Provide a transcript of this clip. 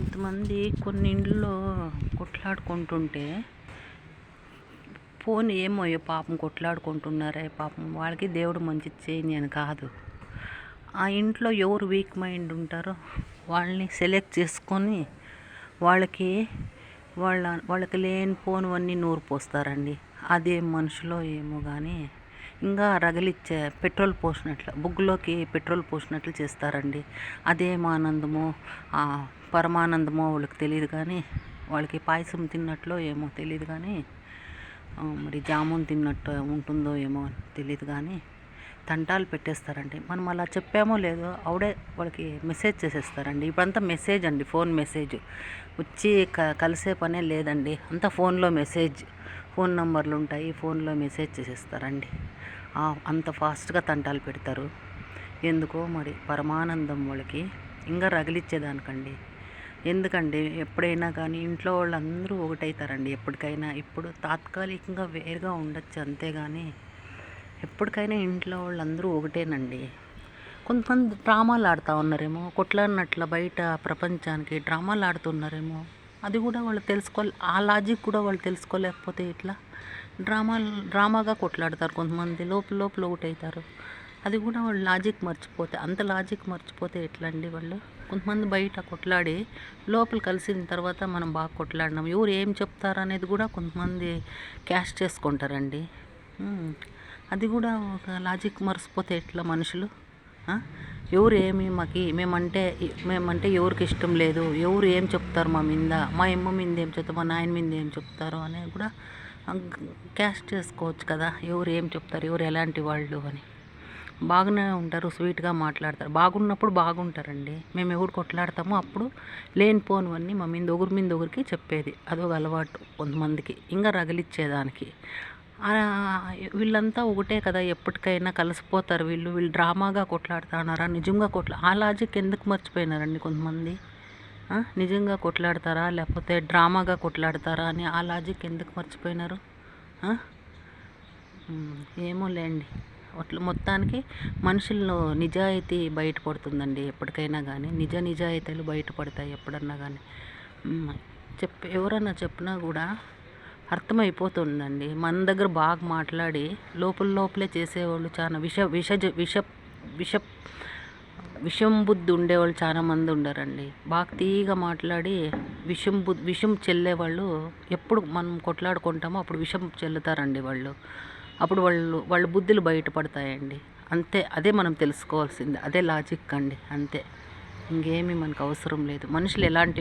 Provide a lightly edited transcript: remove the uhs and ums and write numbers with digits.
కొంతమంది కొన్ని ఇండ్లలో కొట్లాడుకుంటుంటే పోనీ ఏమో పాపం కొట్లాడుకుంటున్నారే పాపం వాళ్ళకి దేవుడు మంచిది చేయని అని కాదు. ఆ ఇంట్లో ఎవరు వీక్ మైండ్ ఉంటారో వాళ్ళని సెలెక్ట్ చేసుకొని వాళ్ళకి లేని పోనివన్నీ నూరు పోస్తారండి. అదే మనుషులో ఏమో కానీ ఇంకా రగిలిచ్చే పెట్రోల్ పోసినట్లు బుగ్గులోకి పెట్రోల్ పోసినట్లు చేస్తారండి. అదేం ఆనందమో పరమానందమో వాళ్ళకి తెలియదు కానీ వాళ్ళకి పాయసం తిన్నట్లో ఏమో తెలియదు కానీ మరి జామున్ తిన్నట్టు ఉంటుందో ఏమో తెలియదు కానీ తంటాలు పెట్టేస్తారండి. మనం అలా చెప్పామో లేదో ఆవిడే వాళ్ళకి మెసేజ్ చేసేస్తారండి. ఇప్పుడంతా మెసేజ్ అండి, ఫోన్ మెసేజ్ వచ్చి కలిసే పనే లేదండి. అంతా ఫోన్లో మెసేజ్, ఫోన్ నంబర్లు ఉంటాయి, ఫోన్లో మెసేజ్ చేసేస్తారండి. అంత ఫాస్ట్గా తంటాలు పెడతారు. ఎందుకో మరి పరమానందం వాళ్ళకి ఇంకా రగిలిచ్చేదానికండి. ఎందుకండి ఎప్పుడైనా కానీ ఇంట్లో వాళ్ళందరూ ఒకటవుతారండి ఎప్పటికైనా. ఇప్పుడు తాత్కాలికంగా వేరుగా ఉండొచ్చు అంతేగాని ఎప్పటికైనా ఇంట్లో వాళ్ళందరూ ఒకటేనండి. కొంతమంది డ్రామాలు ఆడుతూ ఉన్నారేమో, కొట్లాడినట్ల బయట ప్రపంచానికి డ్రామాలు ఆడుతున్నారేమో, అది కూడా వాళ్ళు తెలుసుకోవాలి. ఆ లాజిక్ కూడా వాళ్ళు తెలుసుకోలేకపోతే ఇట్లా డ్రామాగా కొట్లాడతారు. కొంతమంది లోపల ఒకటవుతారు. అది కూడా వాళ్ళు లాజిక్ మర్చిపోతే, అంత లాజిక్ మర్చిపోతే ఎట్లా అండి వాళ్ళు? కొంతమంది బయట కొట్లాడి లోపల కలిసిన తర్వాత మనం బాగా కొట్లాడినాం, ఎవరు ఏం చెప్తారు అనేది కూడా కొంతమంది క్యాష్ చేసుకుంటారండి. అది కూడా ఒక లాజిక్ మర్చిపోతే ఎట్లా మనుషులు? ఎవరు ఏమి మేమంటే ఎవరికి ఇష్టం లేదు, ఎవరు ఏం చెప్తారు మా మీద, మా అమ్మ మీద ఏం చెప్తారు, మా నాయన మీద ఏం చెప్తారు అనేది కూడా క్యాష్ చేసుకోవచ్చు కదా. ఎవరు ఏం చెప్తారు, ఎవరు ఎలాంటి వాళ్ళు అని. బాగానే ఉంటారు, స్వీట్గా మాట్లాడతారు, బాగున్నప్పుడు బాగుంటారండి. మేము ఎవరు కొట్లాడతామో అప్పుడు లేనిపోనివన్నీ మా మీద ఒకరికి చెప్పేది అదొక అలవాటు కొంతమందికి, ఇంకా రగిలిచ్చేదానికి. వీళ్ళంతా ఒకటే కదా, ఎప్పటికైనా కలిసిపోతారు. వీళ్ళు డ్రామాగా కొట్లాడుతున్నారా, నిజంగా ఆ లాజిక్ ఎందుకు మర్చిపోయినారండి కొంతమంది? నిజంగా కొట్లాడతారా లేకపోతే డ్రామాగా కొట్లాడతారా అని ఆ లాజిక్ ఎందుకు మర్చిపోయినారు? ఏమో లేండి. అట్లా మొత్తానికి మనుషుల్లో నిజాయితీ బయటపడుతుందండి. ఎప్పటికైనా కానీ నిజాయితీలు బయటపడతాయి ఎప్పుడన్నా కానీ. ఎవరన్నా చెప్పినా కూడా అర్థమైపోతుందండి. మన దగ్గర బాగా మాట్లాడి లోపలే చేసేవాళ్ళు చాలా విషం బుద్ధి ఉండేవాళ్ళు చాలా మంది ఉండరండి. బాగా తీగా మాట్లాడి విషం చెల్లేవాళ్ళు ఎప్పుడు మనం కొట్లాడుకుంటామో అప్పుడు విషం చెల్లుతారండి వాళ్ళు. అప్పుడు వాళ్ళ బుద్ధులు బయటపడతాయండి. అంతే, అదే మనం తెలుసుకోవాల్సింది, అదే లాజిక్ అండి. అంతే, ఇంకేమీ మనకు అవసరం లేదు. మనుషులు ఎలాంటి